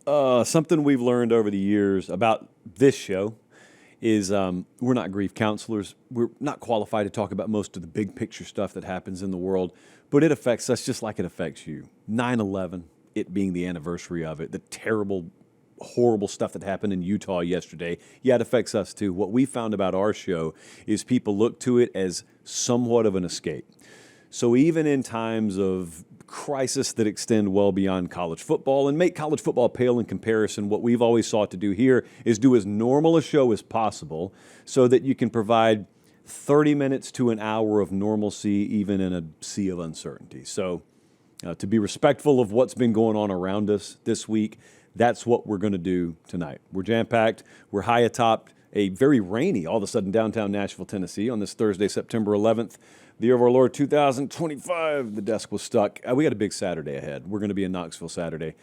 Something we've learned over the years about this show is we're not grief counselors. We're not qualified to talk about most of the big picture stuff that happens in the world, but it affects us just like it affects you. 9/11, it being the anniversary of it, the terrible, horrible stuff that happened in Utah yesterday. Yeah, it affects us too. What we found about our show is people look to it as somewhat of an escape. So even in times of crisis that extend well beyond college football and make college football pale in comparison, what we've always sought to do here is do as normal a show as possible so that you can provide 30 minutes to an hour of normalcy even in a sea of uncertainty. So to be respectful of what's been going on around us this week, that's what we're going to do tonight. We're jam-packed. We're high atop a very rainy, all of a sudden, downtown Nashville, Tennessee on this Thursday, September 11th. The year of our Lord 2025, the desk was stuck. We got a big Saturday ahead. We're going to be in Knoxville Saturday.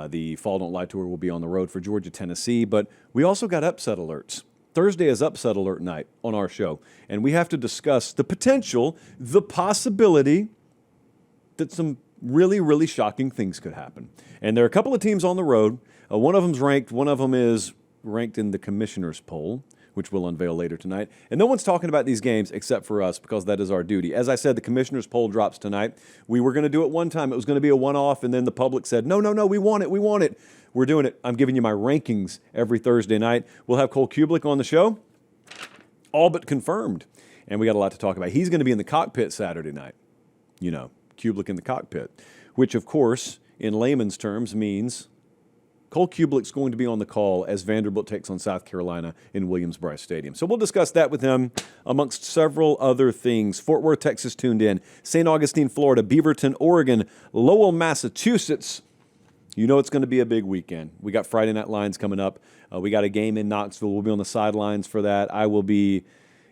The Fall Don't Lie Tour will be on the road for Georgia, Tennessee. But we also got upset alerts. Thursday is upset alert night on our show. And we have to discuss the potential, the possibility that some really, really shocking things could happen. And there are a couple of teams on the road. One of them's ranked. One of them is ranked in the commissioner's poll, which we'll unveil later tonight. And no one's talking about these games except for us because that is our duty. As I said, the commissioner's poll drops tonight. We were going to do it one time. It was going to be a one-off, and then the public said, no, we want it. We're doing it. I'm giving you my rankings every Thursday night. We'll have Cole Cubelic on the show, all but confirmed. And we got a lot to talk about. He's going to be in the cockpit Saturday night. You know, Cubelic in the cockpit, which, of course, in layman's terms means Cole Cubelic's going to be on the call as Vanderbilt takes on South Carolina in Williams-Brice Stadium. So we'll discuss that with him, amongst several other things. Fort Worth, Texas tuned in. St. Augustine, Florida. Beaverton, Oregon. Lowell, Massachusetts. You know it's going to be a big weekend. We got Friday Night Lines coming up. We got a game in Knoxville. We'll be on the sidelines for that. I will be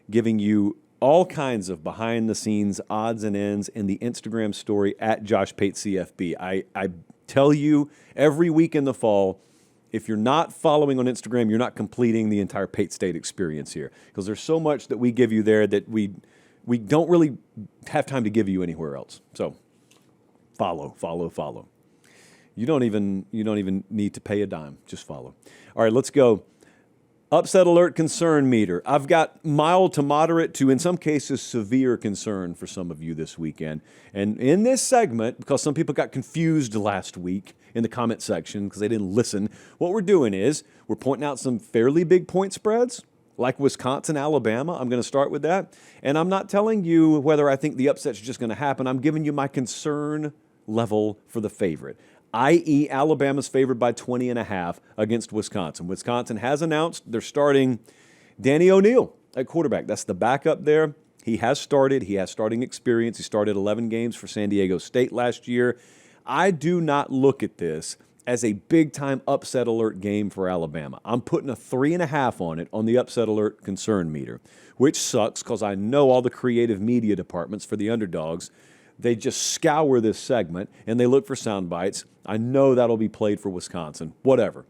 giving you all kinds of behind-the-scenes odds and ends in the Instagram story at Josh Pate CFB. I tell you every week in the fall, if you're not following on Instagram, you're not completing the entire Pate State experience here, because there's so much that we give you there that we don't really have time to give you anywhere else. So follow. You don't even need to pay a dime. Just follow. All right, let's go. Upset alert concern meter. I've got mild to moderate to, in some cases, severe concern for some of you this weekend. And in this segment, because some people got confused last week in the comment section because they didn't listen, what we're doing is we're pointing out some fairly big point spreads, like Wisconsin, Alabama. I'm going to start with that. And I'm not telling you whether I think the upset's just going to happen. I'm giving you my concern level for the favorite, i.e. Alabama's favored by 20.5 against Wisconsin. Wisconsin has announced they're starting Danny O'Neal at quarterback. That's the backup there. He has started. He has starting experience. He started 11 games for San Diego State last year. I do not look at this as a big-time upset alert game for Alabama. I'm putting a 3.5 on it on the upset alert concern meter, which sucks because I know all the creative media departments for the underdogs, they just scour this segment and they look for sound bites. I know that'll be played for Wisconsin. Whatever.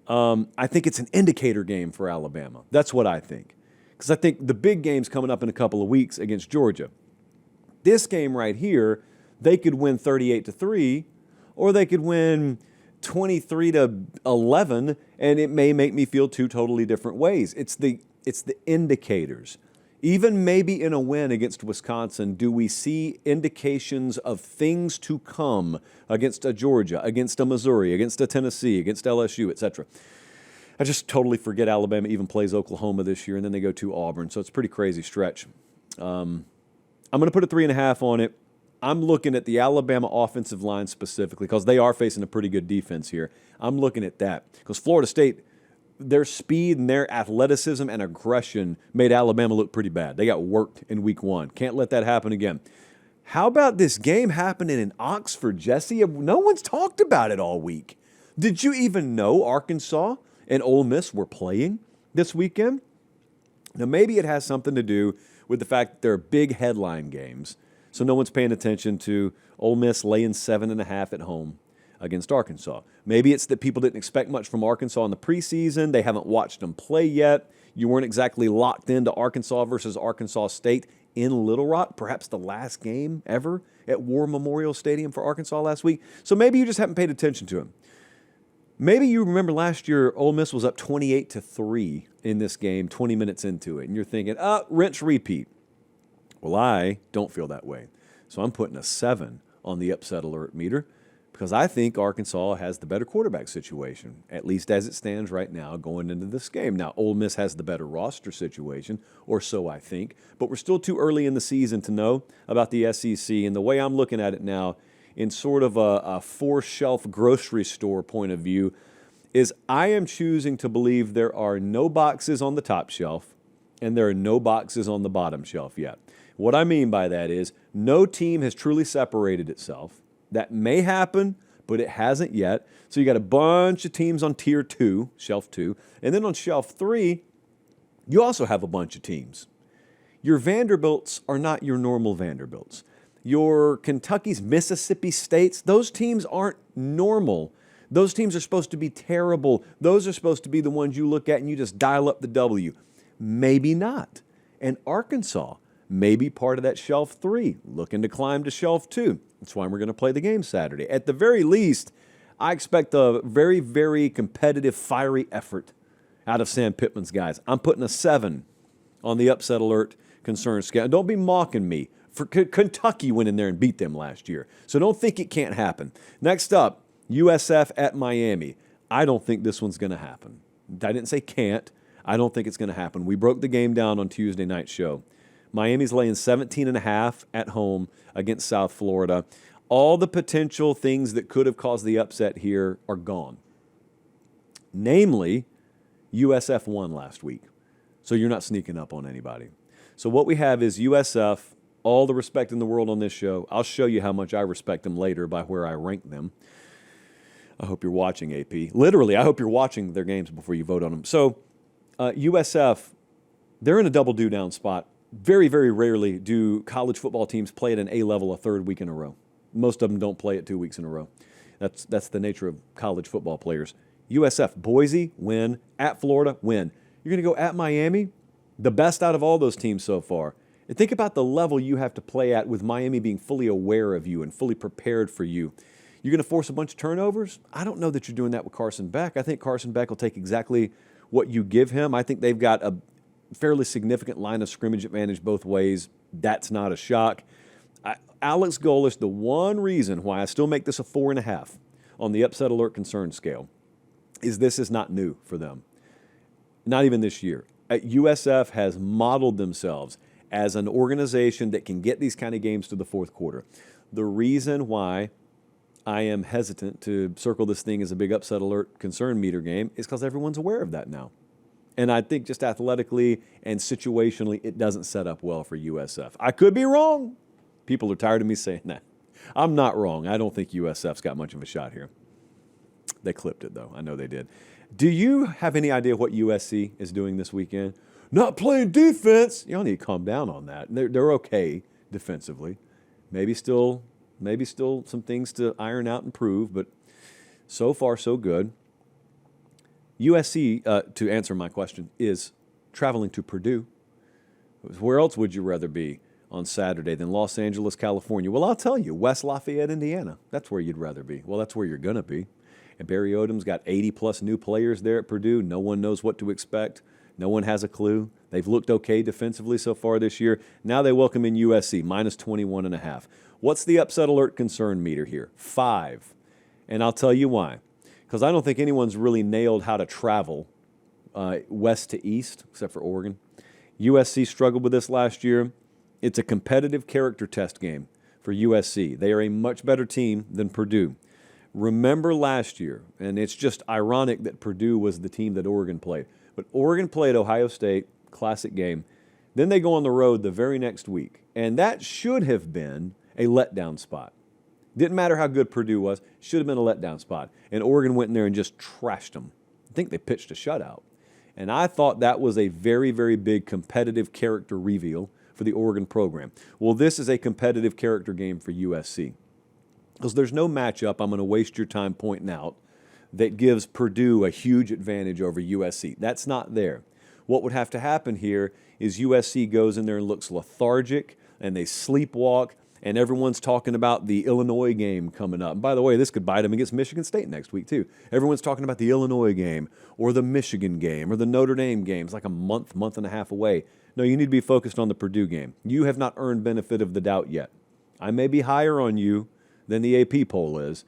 I think it's an indicator game for Alabama. That's what I think. Because I think the big game's coming up in a couple of weeks against Georgia. This game right here, they could win 38-3, or they could win 23-11, and it may make me feel two totally different ways. It's the indicators. Even maybe in a win against Wisconsin, do we see indications of things to come against a Georgia, against a Missouri, against a Tennessee, against LSU, etc.? I just totally forget Alabama even plays Oklahoma this year, and then they go to Auburn, so it's a pretty crazy stretch. I'm going to put a 3.5 on it. I'm looking at the Alabama offensive line specifically because they are facing a pretty good defense here. I'm looking at that because Florida State, their speed and their athleticism and aggression made Alabama look pretty bad. They got worked in week one. Can't let that happen again. How about this game happening in Oxford, Jesse? No one's talked about it all week. Did you even know Arkansas and Ole Miss were playing this weekend? Now, maybe it has something to do with the fact that they're big headline games, so no one's paying attention to Ole Miss laying 7.5 at home against Arkansas. Maybe it's that people didn't expect much from Arkansas in the preseason. They haven't watched them play yet. You weren't exactly locked into Arkansas versus Arkansas State in Little Rock, perhaps the last game ever at War Memorial Stadium for Arkansas last week. So maybe you just haven't paid attention to them. Maybe you remember last year, Ole Miss was up 28-3 in this game, 20 minutes into it, and you're thinking, rinse repeat. Well, I don't feel that way. So I'm putting a 7 on the upset alert meter because I think Arkansas has the better quarterback situation, at least as it stands right now going into this game. Now, Ole Miss has the better roster situation, or so I think, but we're still too early in the season to know about the SEC. And the way I'm looking at it now, in sort of a four-shelf grocery store point of view, is I am choosing to believe there are no boxes on the top shelf and there are no boxes on the bottom shelf yet. What I mean by that is no team has truly separated itself. That may happen, but it hasn't yet. So you got a bunch of teams on tier 2, shelf 2, and then on shelf 3, you also have a bunch of teams. Your Vanderbilts are not your normal Vanderbilts. Your Kentucky's, Mississippi States, those teams aren't normal. Those teams are supposed to be terrible. Those are supposed to be the ones you look at and you just dial up the W. Maybe not. And Arkansas may be part of that shelf 3, looking to climb to shelf 2. That's why we're going to play the game Saturday. At the very least, I expect a very, very competitive, fiery effort out of Sam Pittman's guys. I'm putting a 7 on the upset alert concern scale. Don't be mocking me. For Kentucky went in there and beat them last year. So don't think it can't happen. Next up, USF at Miami. I don't think this one's going to happen. I didn't say can't. I don't think it's going to happen. We broke the game down on Tuesday night's show. Miami's laying 17.5 at home against South Florida. All the potential things that could have caused the upset here are gone. Namely, USF won last week. So you're not sneaking up on anybody. So what we have is USF, all the respect in the world on this show. I'll show you how much I respect them later by where I rank them. I hope you're watching, AP. Literally, I hope you're watching their games before you vote on them. So USF, they're in a double do-down spot. Very, very rarely do college football teams play at an A level a third week in a row. Most of them don't play it 2 weeks in a row. That's the nature of college football players. USF, Boise, win. At Florida, win. You're going to go at Miami, the best out of all those teams so far. And think about the level you have to play at with Miami being fully aware of you and fully prepared for you. You're going to force a bunch of turnovers? I don't know that you're doing that with Carson Beck. I think Carson Beck will take exactly what you give him. I think they've got a fairly significant line of scrimmage advantage both ways. That's not a shock. Alex Golesh, the one reason why I still make this a 4.5 on the upset alert concern scale is this is not new for them. Not even this year. USF has modeled themselves as an organization that can get these kind of games to the fourth quarter. The reason why I am hesitant to circle this thing as a big upset alert concern meter game is because everyone's aware of that now. And I think just athletically and situationally, it doesn't set up well for USF. I could be wrong. People are tired of me saying that. I'm not wrong. I don't think USF's got much of a shot here. They clipped it, though. I know they did. Do you have any idea what USC is doing this weekend? Not playing defense. Y'all need to calm down on that. They're okay defensively. Maybe still some things to iron out and prove, but so far so good. USC, to answer my question, is traveling to Purdue. Where else would you rather be on Saturday than Los Angeles, California? Well, I'll tell you, West Lafayette, Indiana. That's where you'd rather be. Well, that's where you're going to be. And Barry Odom's got 80-plus new players there at Purdue. No one knows what to expect. No one has a clue. They've looked okay defensively so far this year. Now they welcome in USC, minus 21.5. What's the upset alert concern meter here? 5. And I'll tell you why. Because I don't think anyone's really nailed how to travel west to east, except for Oregon. USC struggled with this last year. It's a competitive character test game for USC. They are a much better team than Purdue. Remember last year, and it's just ironic that Purdue was the team that Oregon played. But Oregon played Ohio State, classic game. Then they go on the road the very next week. And that should have been a letdown spot. Didn't matter how good Purdue was. Should have been a letdown spot. And Oregon went in there and just trashed them. I think they pitched a shutout. And I thought that was a very, very big competitive character reveal for the Oregon program. Well, this is a competitive character game for USC. Because there's no matchup I'm going to waste your time pointing out that gives Purdue a huge advantage over USC. That's not there. What would have to happen here is USC goes in there and looks lethargic, and they sleepwalk, And everyone's talking about the Illinois game coming up. And by the way, this could bite them against Michigan State next week, too. Everyone's talking about the Illinois game or the Michigan game or the Notre Dame game. It's like a month and a half away. No, you need to be focused on the Purdue game. You have not earned benefit of the doubt yet. I may be higher on you than the AP poll is,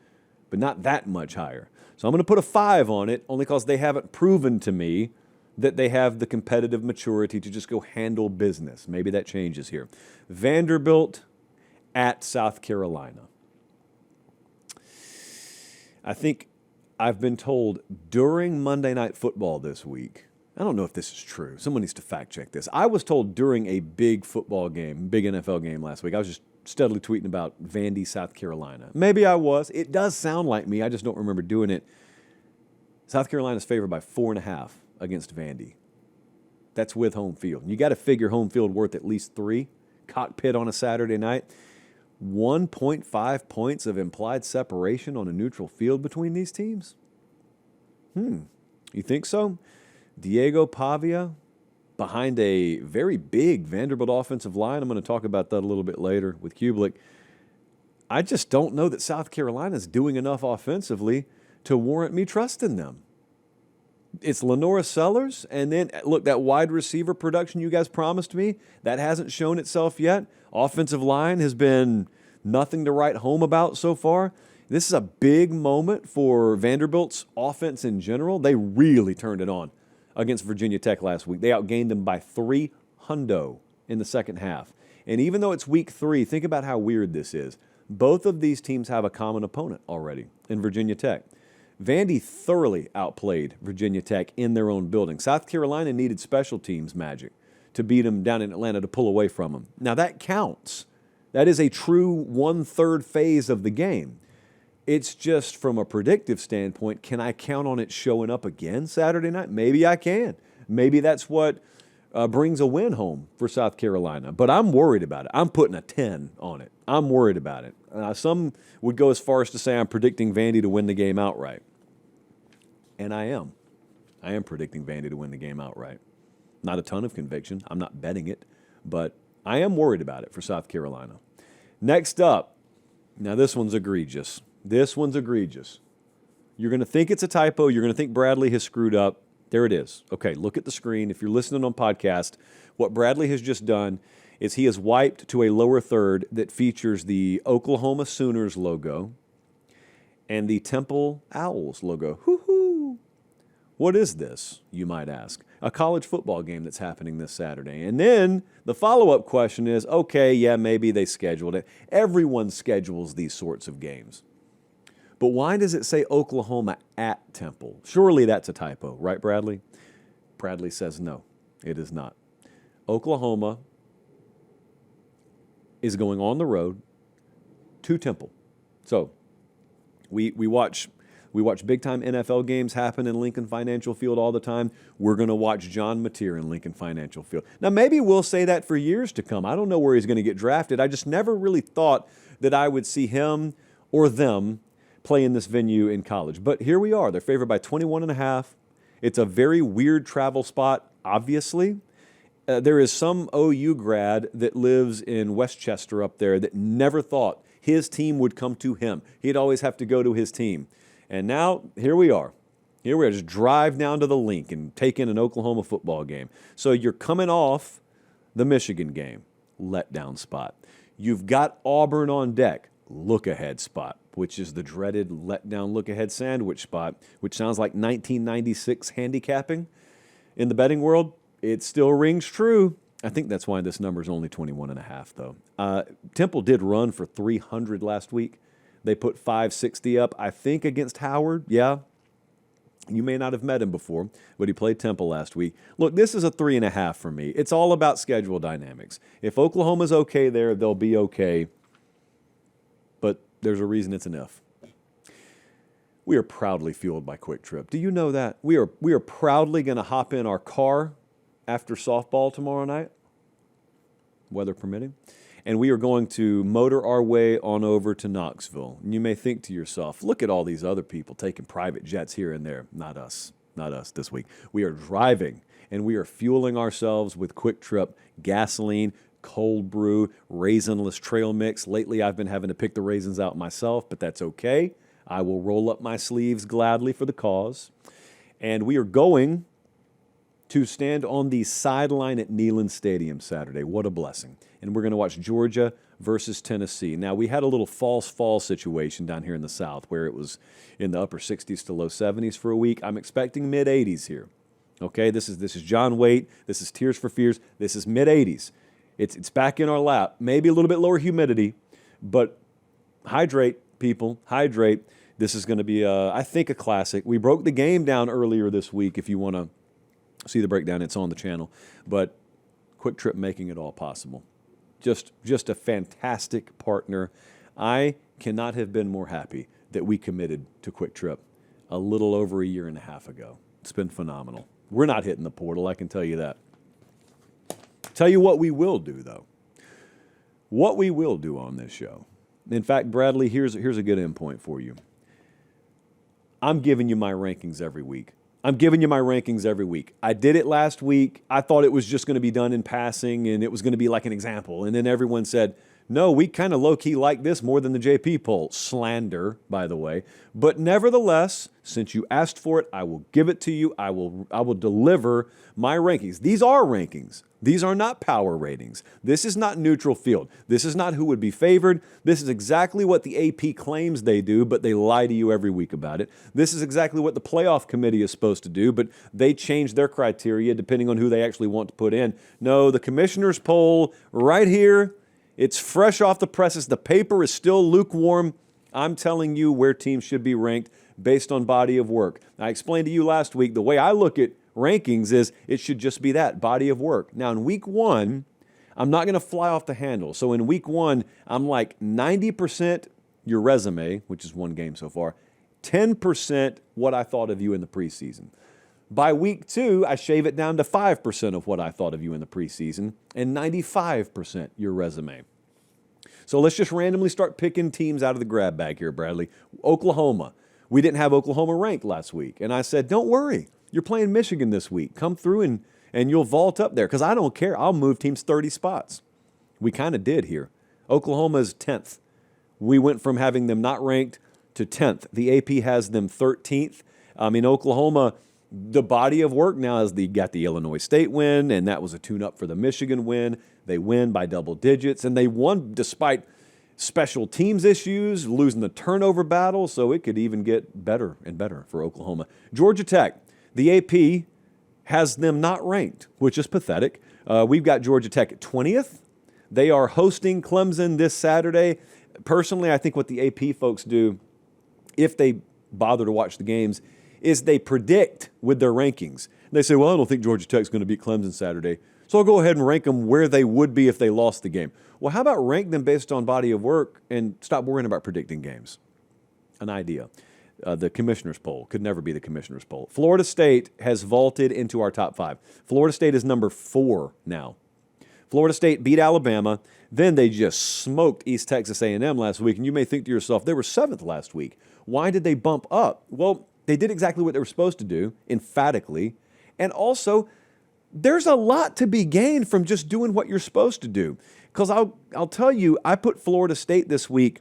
but not that much higher. So I'm going to put a 5 on it only because they haven't proven to me that they have the competitive maturity to just go handle business. Maybe that changes here. Vanderbilt at South Carolina. I think I've been told during Monday Night Football this week, I don't know if this is true. Someone needs to fact check this. I was told during a big football game, big NFL game last week, I was just steadily tweeting about Vandy, South Carolina. Maybe I was. It does sound like me. I just don't remember doing it. South Carolina's favored by 4.5 against Vandy. That's with home field. You got to figure home field worth at least 3. Cockpit on a Saturday night. 1.5 points of implied separation on a neutral field between these teams? You think so? Diego Pavia behind a very big Vanderbilt offensive line. I'm going to talk about that a little bit later with Cubelic. I just don't know that South Carolina's doing enough offensively to warrant me trusting them. It's Lenora Sellers, and then, look, that wide receiver production you guys promised me, that hasn't shown itself yet. Offensive line has been nothing to write home about so far. This is a big moment for Vanderbilt's offense in general. They really turned it on against Virginia Tech last week. They outgained them by 300 in the second half. And even though it's week 3, think about how weird this is. Both of these teams have a common opponent already in Virginia Tech. Vandy thoroughly outplayed Virginia Tech in their own building. South Carolina needed special teams magic to beat them down in Atlanta, to pull away from them. Now, that counts. That is a true 1/3 phase of the game. It's just from a predictive standpoint, can I count on it showing up again Saturday night? Maybe I can. Maybe that's what brings a win home for South Carolina. But I'm worried about it. I'm putting a 10 on it. I'm worried about it. Some would go as far as to say I'm predicting Vandy to win the game outright. And I am. I am predicting Vandy to win the game outright. Not a ton of conviction. I'm not betting it. But I am worried about it for South Carolina. Next up, now this one's egregious. This one's egregious. You're going to think it's a typo. You're going to think Bradley has screwed up. There it is. Okay, look at the screen. If you're listening on podcast, what Bradley has just done is he has wiped to a lower third that features the Oklahoma Sooners logo and the Temple Owls logo. Hoo-hoo! What is this, you might ask? A college football game that's happening this Saturday. And then the follow-up question is, okay, yeah, maybe they scheduled it. Everyone schedules these sorts of games. But why does it say Oklahoma at Temple? Surely that's a typo, right, Bradley? Bradley says no, it is not. Oklahoma is going on the road to Temple. So we watch big-time NFL games happen in Lincoln Financial Field all the time. We're going to watch John Mateer in Lincoln Financial Field. Now, maybe we'll say that for years to come. I don't know where he's going to get drafted. I just never really thought that I would see him or them play in this venue in college. But here we are. They're favored by 21.5. It's a very weird travel spot, obviously. There is some OU grad that lives in Westchester up there that never thought his team would come to him. He'd always have to go to his team. And now, here we are. Here we are. Just drive down to the link and take in an Oklahoma football game. So you're coming off the Michigan game, letdown spot. You've got Auburn on deck, look-ahead spot, which is the dreaded letdown look-ahead sandwich spot, which sounds like 1996 handicapping in the betting world. It still rings true. I think that's why this number is only 21.5, though. Temple did run for 300 last week. They put 560 up, I think, against Howard. Yeah. You may not have met him before, but he played Temple last week. Look, this is a 3.5 for me. It's all about schedule dynamics. If Oklahoma's okay there, they'll be okay. But there's a reason it's an if. We are proudly fueled by Quick Trip. Do you know that? We are proudly going to hop in our car after softball tomorrow night, weather permitting, and we are going to motor our way on over to Knoxville. And you may think to yourself, look at all these other people taking private jets here and there. Not us this week. We are driving, and we are fueling ourselves with Quick Trip gasoline, cold brew, raisinless trail mix. Lately, I've been having to pick the raisins out myself, but that's okay. I will roll up my sleeves gladly for the cause. And we are going to stand on the sideline at Neyland Stadium Saturday. What a blessing. And we're going to watch Georgia versus Tennessee. Now, we had a little false fall situation down here in the South where it was in the upper 60s to low 70s for a week. I'm expecting mid-80s here. Okay, this is John Waite. This is Tears for Fears. This is mid-80s. It's back in our lap. Maybe a little bit lower humidity, but hydrate, people, hydrate. This is going to be, I think, a classic. We broke the game down earlier this week. If you want to see the breakdown, it's on the channel. But Quick Trip making it all possible. Just a fantastic partner. I cannot have been more happy that we committed to Quick Trip a little over a year and a half ago. It's been phenomenal. We're not hitting the portal, I can tell you that. Tell you what we will do, though. What we will do on this show. In fact, Bradley, here's a good end point for you. I'm giving you my rankings every week. I did it last week. I thought it was just going to be done in passing, and it was going to be like an example. And then everyone said, no, we kind of low-key like this more than the JP poll. Slander, by the way. But nevertheless, since you asked for it, I will give it to you. I will deliver my rankings. These are rankings. These are not power ratings. This is not neutral field. This is not who would be favored. This is exactly what the AP claims they do, but they lie to you every week about it. This is exactly what the playoff committee is supposed to do, but they change their criteria depending on who they actually want to put in. No, the commissioner's poll right here, it's fresh off the presses. The paper is still lukewarm. I'm telling you where teams should be ranked based on body of work. I explained to you last week, the way I look at rankings is it should just be that, body of work. Now, in week one, I'm not going to fly off the handle. So in week one, I'm like 90% your resume, which is one game so far, 10% what I thought of you in the preseason. By week two, I shave it down to 5% of what I thought of you in the preseason and 95% your resume. So let's just randomly start picking teams out of the grab bag here, Bradley. Oklahoma. We didn't have Oklahoma ranked last week. And I said, don't worry. You're playing Michigan this week. Come through and you'll vault up there because I don't care. I'll move teams 30 spots. We kind of did here. Oklahoma's 10th. We went from having them not ranked to 10th. The AP has them 13th. Oklahoma, the body of work now is got the Illinois State win, and that was a tune-up for the Michigan win. They win by double digits, and they won despite special teams issues, losing the turnover battle, so it could even get better and better for Oklahoma. Georgia Tech. The AP has them not ranked, which is pathetic. We've got Georgia Tech at 20th. They are hosting Clemson this Saturday. Personally, I think what the AP folks do, if they bother to watch the games, is they predict with their rankings. They say, well, I don't think Georgia Tech's going to beat Clemson Saturday, so I'll go ahead and rank them where they would be if they lost the game. Well, how about rank them based on body of work and stop worrying about predicting games? An idea. The commissioner's poll could never be the commissioner's poll. Florida State has vaulted into our top 5. Florida State is number 4 now. Florida State beat Alabama. Then they just smoked East Texas A&M last week. And you may think to yourself, they were 7th last week. Why did they bump up? Well, they did exactly what they were supposed to do, emphatically. And also, there's a lot to be gained from just doing what you're supposed to do. Because I'll tell you, I put Florida State this week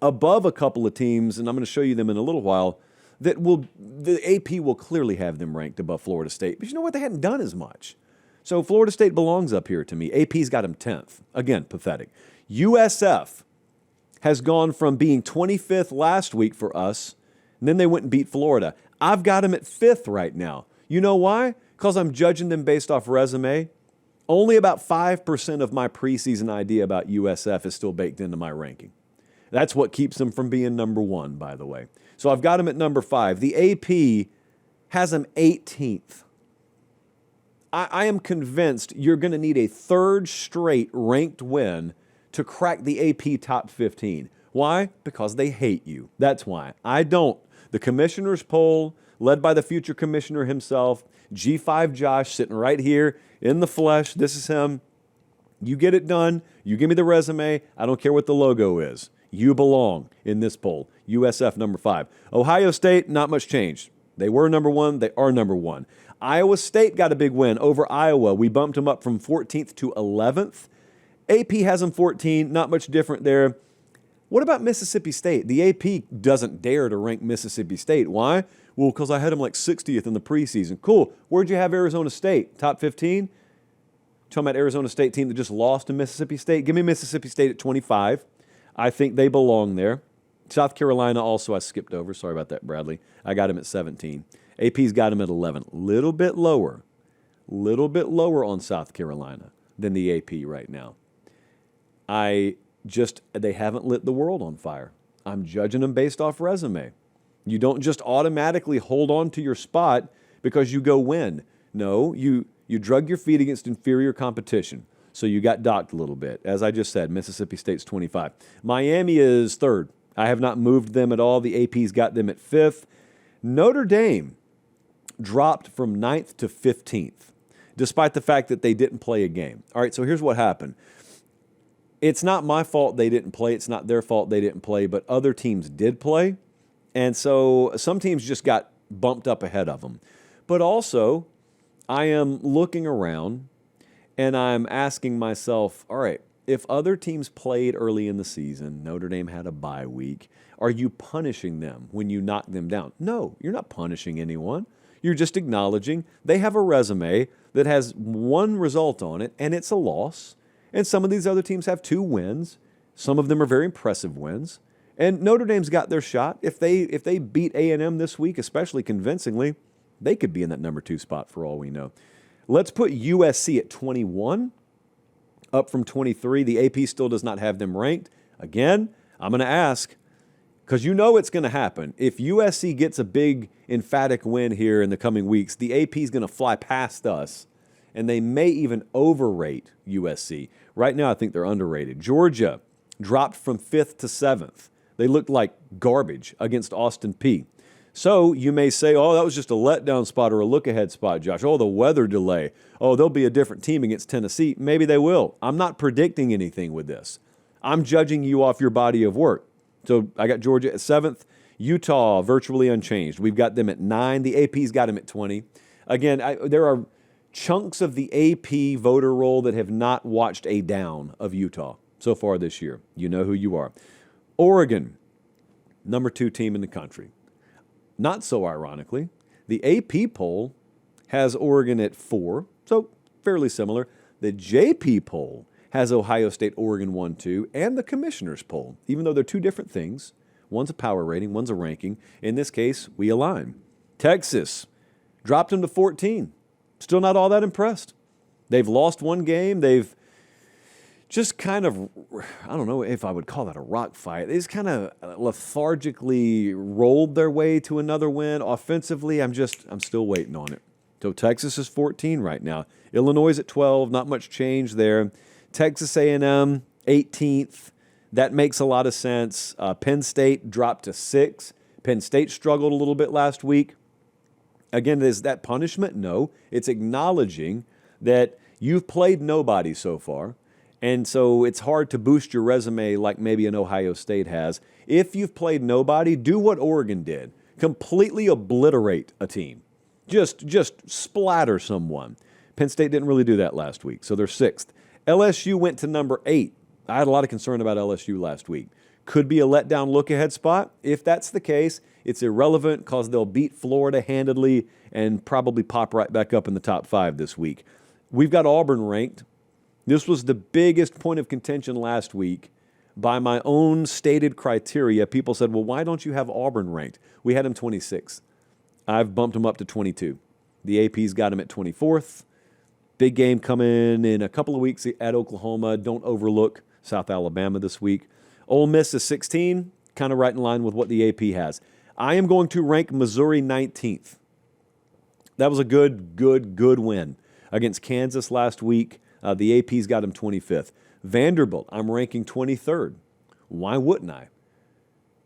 above a couple of teams, and I'm going to show you them in a little while, the AP will clearly have them ranked above Florida State. But you know what? They hadn't done as much. So Florida State belongs up here to me. AP's got them 10th. Again, pathetic. USF has gone from being 25th last week for us, and then they went and beat Florida. I've got them at 5th right now. You know why? Because I'm judging them based off resume. Only about 5% of my preseason idea about USF is still baked into my ranking. That's what keeps them from being number 1, by the way. So I've got them at number 5. The AP has them 18th. I am convinced you're going to need a third straight ranked win to crack the AP top 15. Why? Because they hate you. That's why. I don't. The commissioner's poll, led by the future commissioner himself, G5 Josh, sitting right here in the flesh. This is him. You get it done. You give me the resume. I don't care what the logo is. You belong in this poll. USF number 5. Ohio State, not much change. They were number 1. They are number 1. Iowa State got a big win over Iowa. We bumped them up from 14th to 11th. AP has them 14, not much different there. What about Mississippi State? The AP doesn't dare to rank Mississippi State. Why? Well, because I had them like 60th in the preseason. Cool. Where'd you have Arizona State? Top 15? Talking about Arizona State team that just lost to Mississippi State. Give me Mississippi State at 25. I think they belong there. South Carolina also I skipped over. Sorry about that, Bradley. I got him at 17. AP's got him at 11. Little bit lower on South Carolina than the AP right now. They haven't lit the world on fire. I'm judging them based off resume. You don't just automatically hold on to your spot because you go win. No, you drug your feet against inferior competition. So you got docked a little bit. As I just said, Mississippi State's 25. Miami is third. I have not moved them at all. The AP's got them at 5th. Notre Dame dropped from 9th to 15th, despite the fact that they didn't play a game. All right, so here's what happened. It's not my fault they didn't play. It's not their fault they didn't play, but other teams did play. And so some teams just got bumped up ahead of them. But also, I am looking around and I'm asking myself, all right, if other teams played early in the season, Notre Dame had a bye week, are you punishing them when you knock them down? No, you're not punishing anyone. You're just acknowledging they have a resume that has one result on it, and it's a loss. And some of these other teams have 2 wins. Some of them are very impressive wins. And Notre Dame's got their shot. If they beat A&M this week, especially convincingly, they could be in that number 2 spot for all we know. Let's put USC at 21, up from 23. The AP still does not have them ranked. Again, I'm going to ask, because you know it's going to happen. If USC gets a big, emphatic win here in the coming weeks, the AP is going to fly past us, and they may even overrate USC. Right now, I think they're underrated. Georgia dropped from 5th to 7th. They looked like garbage against Austin Peay. So you may say, oh, that was just a letdown spot or a look-ahead spot, Josh. Oh, the weather delay. Oh, they'll be a different team against Tennessee. Maybe they will. I'm not predicting anything with this. I'm judging you off your body of work. So I got Georgia at 7th. Utah, virtually unchanged. We've got them at 9. The AP's got them at 20. Again, there are chunks of the AP voter roll that have not watched a down of Utah so far this year. You know who you are. Oregon, number 2 team in the country. Not so ironically, the AP poll has Oregon at 4, so fairly similar. The JP poll has Ohio State, Oregon 1-2, and the commissioner's poll, even though they're 2 different things. One's a power rating, one's a ranking. In this case, we align. Texas dropped them to 14. Still not all that impressed. They've lost 1 game. They've just kind of, I don't know if I would call that a rock fight. They just kind of lethargically rolled their way to another win. Offensively, I'm still waiting on it. So Texas is 14 right now. Illinois is at 12, not much change there. Texas A&M, 18th. That makes a lot of sense. Penn State dropped to 6. Penn State struggled a little bit last week. Again, is that punishment? No. It's acknowledging that you've played nobody so far. And so it's hard to boost your resume like maybe an Ohio State has. If you've played nobody, do what Oregon did. Completely obliterate a team. Just splatter someone. Penn State didn't really do that last week, so they're 6th. LSU went to number 8. I had a lot of concern about LSU last week. Could be a letdown look-ahead spot. If that's the case, it's irrelevant because they'll beat Florida handedly and probably pop right back up in the top 5 this week. We've got Auburn ranked. This was the biggest point of contention last week. By my own stated criteria, people said, well, why don't you have Auburn ranked? We had them 26th. I've bumped them up to 22. The AP's got them at 24th. Big game coming in a couple of weeks at Oklahoma. Don't overlook South Alabama this week. Ole Miss is 16, kind of right in line with what the AP has. I am going to rank Missouri 19th. That was a good win against Kansas last week. The AP's got them 25th. Vanderbilt, I'm ranking 23rd. Why wouldn't I?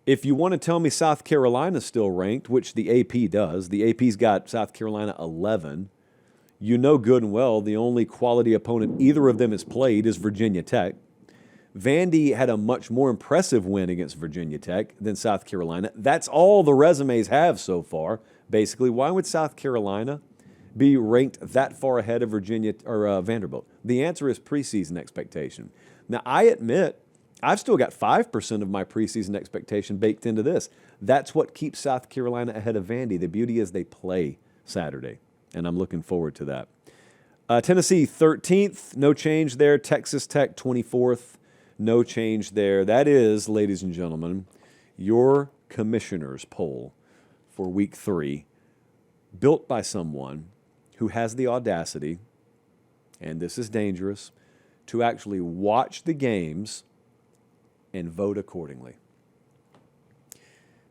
If you want to tell me South Carolina's still ranked, which the AP does, the AP's got South Carolina 11. You know good and well the only quality opponent either of them has played is Virginia Tech. Vandy had a much more impressive win against Virginia Tech than South Carolina. That's all the resumes have so far, basically. Why would South Carolina be ranked that far ahead of Virginia or Vanderbilt? The answer is preseason expectation. Now, I admit, I've still got 5% of my preseason expectation baked into this. That's what keeps South Carolina ahead of Vandy. The beauty is they play Saturday, and I'm looking forward to that. Tennessee, 13th, no change there. Texas Tech, 24th, no change there. That is, ladies and gentlemen, your commissioner's poll for week 3, built by someone who has the audacity, and this is dangerous, to actually watch the games and vote accordingly.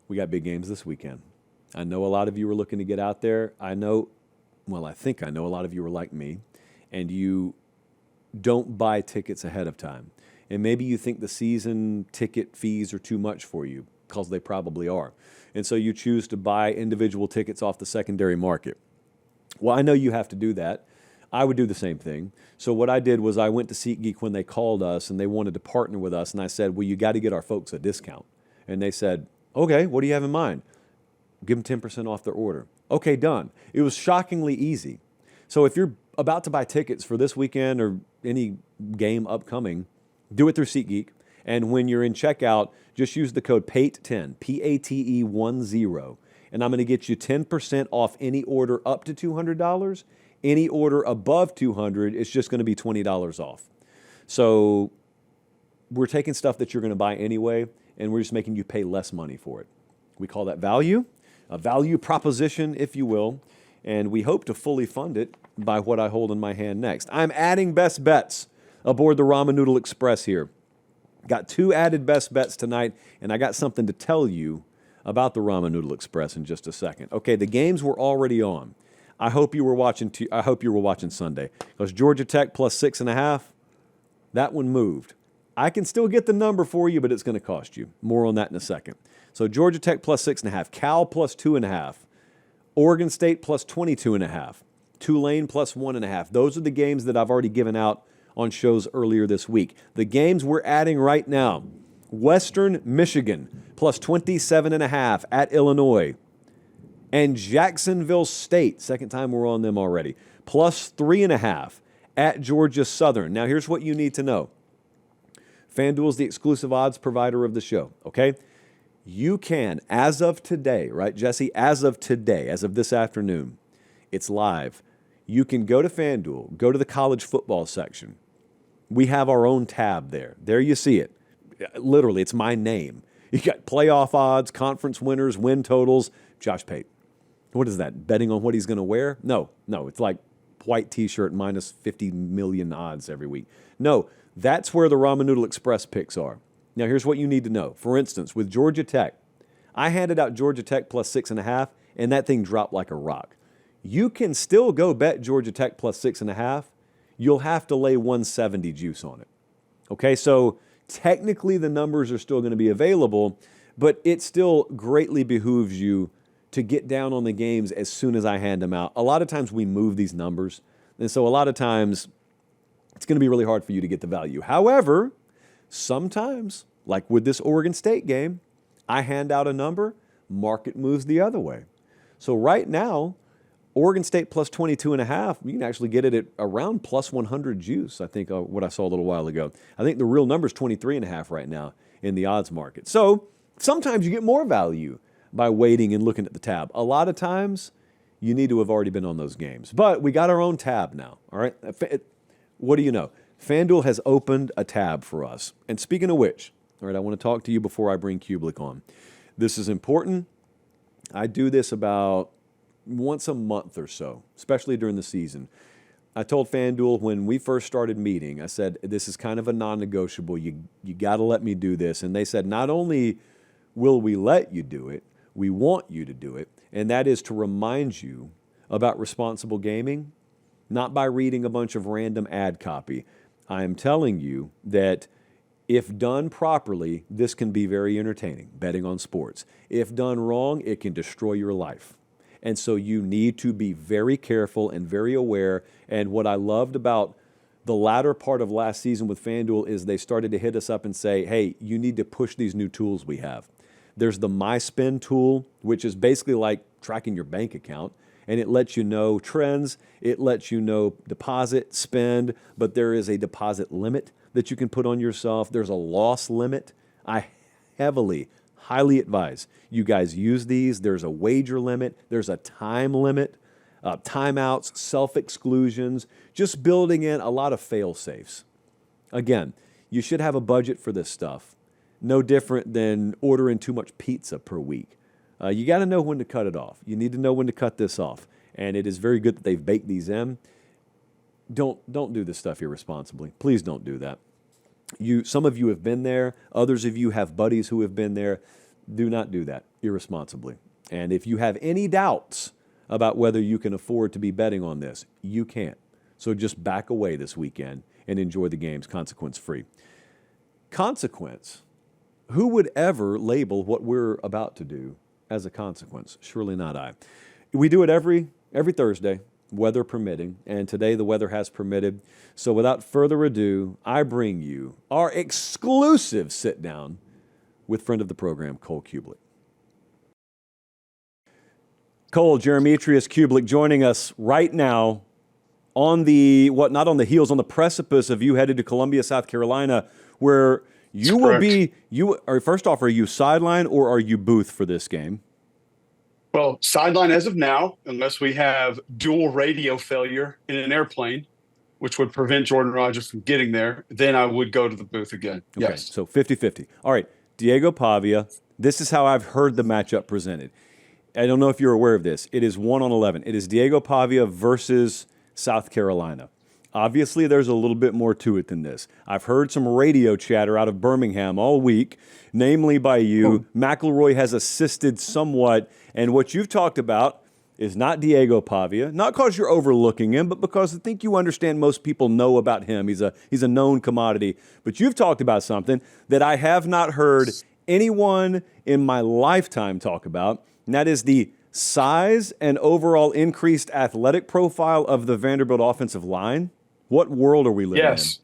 We got big games this weekend. I know a lot of you are looking to get out there. I think I know a lot of you are like me, and you don't buy tickets ahead of time. And maybe you think the season ticket fees are too much for you, because they probably are. And so you choose to buy individual tickets off the secondary market. Well, I know you have to do that. I would do the same thing. So what I did was I went to SeatGeek when they called us and they wanted to partner with us. And I said, well, you got to get our folks a discount. And they said, okay, what do you have in mind? Give them 10% off their order. Okay, done. It was shockingly easy. So if you're about to buy tickets for this weekend or any game upcoming, do it through SeatGeek. And when you're in checkout, just use the code PATE10, P-A-T-E-10. And I'm going to get you 10% off any order up to $200. Any order above $200 is just going to be $20 off. So we're taking stuff that you're going to buy anyway, and we're just making you pay less money for it. We call that value, a value proposition, if you will, and we hope to fully fund it by what I hold in my hand next. I'm adding best bets aboard the Ramen Noodle Express here. Got 2 added best bets tonight, and I got something to tell you about the Ramen Noodle Express in just a second. Okay, the games were already on. I hope you were watching Sunday, because Georgia Tech plus 6.5, that one moved. I can still get the number for you, but it's going to cost you. More on that in a second. So Georgia Tech plus 6.5, Cal plus 2.5, Oregon State plus 22.5, Tulane plus 1.5. Those are the games that I've already given out on shows earlier this week. The games we're adding right now: Western Michigan plus 27.5 at Illinois, and Jacksonville State, second time we're on them already, plus 3.5 at Georgia Southern. Now, here's what you need to know. FanDuel is the exclusive odds provider of the show, okay? You can, as of today, right, Jesse? As of today, as of this afternoon, it's live. You can go to FanDuel, go to the college football section. We have our own tab there. There you see it. Literally, it's my name. You got playoff odds, conference winners, win totals. Josh Pate. What is that? Betting on what he's going to wear? No. It's like white T-shirt minus 50 million odds every week. No, that's where the Ramen Noodle Express picks are. Now, here's what you need to know. For instance, with Georgia Tech, I handed out Georgia Tech plus 6.5, and that thing dropped like a rock. You can still go bet Georgia Tech plus 6.5. You'll have to lay 170 juice on it. Okay, so technically the numbers are still going to be available, but it still greatly behooves you to get down on the games as soon as I hand them out. A lot of times we move these numbers, and so a lot of times it's going to be really hard for you to get the value. However, sometimes, like with this Oregon State game, I hand out a number, market moves the other way. So right now, Oregon State plus 22.5, you can actually get it at around plus 100 juice, I think, what I saw a little while ago. I think the real number is 23.5 right now in the odds market. So sometimes you get more value by waiting and looking at the tab. A lot of times, you need to have already been on those games. But we got our own tab now, all right? What do you know? FanDuel has opened a tab for us. And speaking of which, all right, I want to talk to you before I bring Cubelic on. This is important. I do this about once a month or so, especially during the season. I told FanDuel when we first started meeting, I said, this is kind of a non-negotiable. You got to let me do this. And they said, not only will we let you do it, we want you to do it. And that is to remind you about responsible gaming, not by reading a bunch of random ad copy. I am telling you that if done properly, this can be very entertaining, betting on sports. If done wrong, it can destroy your life. And so you need to be very careful and very aware. And what I loved about the latter part of last season with FanDuel is they started to hit us up and say, hey, you need to push these new tools we have. There's the MySpend tool, which is basically like tracking your bank account. And it lets you know trends. It lets you know deposit, spend, but there is a deposit limit that you can put on yourself. There's a loss limit. I highly advise you guys use these. There's a wager limit. There's a time limit, timeouts, self-exclusions, just building in a lot of fail-safes. Again, you should have a budget for this stuff. No different than ordering too much pizza per week. You got to know when to cut it off. You need to know when to cut this off. And it is very good that they've baked these in. Don't do this stuff irresponsibly. Please don't do that. Some of you have been there. Others of you have buddies who have been there. Do not do that irresponsibly. And if you have any doubts about whether you can afford to be betting on this, you can't. So just back away this weekend and enjoy the games consequence-free. Consequence. Who would ever label what we're about to do as a consequence? Surely not I. We do it every Thursday, weather permitting, and today the weather has permitted. So without further ado, I bring you our exclusive sit-down with friend of the program, Cole Cubelic. Cole, Jeremetrius Cubelic, joining us right now on the, not on the heels, on the precipice of you headed to Columbia, South Carolina, where you will be, first off, are you sideline or are you booth for this game? Well, sideline as of now, unless we have dual radio failure in an airplane, which would prevent Jordan Rodgers from getting there, then I would go to the booth again. Okay, yes. So 50-50. All right, Diego Pavia, this is how I've heard the matchup presented. I don't know if you're aware of this. It is 1-11. It is Diego Pavia versus South Carolina. Obviously, there's a little bit more to it than this. I've heard some radio chatter out of Birmingham all week, namely by you. McElroy has assisted somewhat, and what you've talked about is not Diego Pavia, not because you're overlooking him, but because I think you understand most people know about him. He's a known commodity. But you've talked about something that I have not heard anyone in my lifetime talk about, and that is the size and overall increased athletic profile of the Vanderbilt offensive line. What world are we living in? Yes.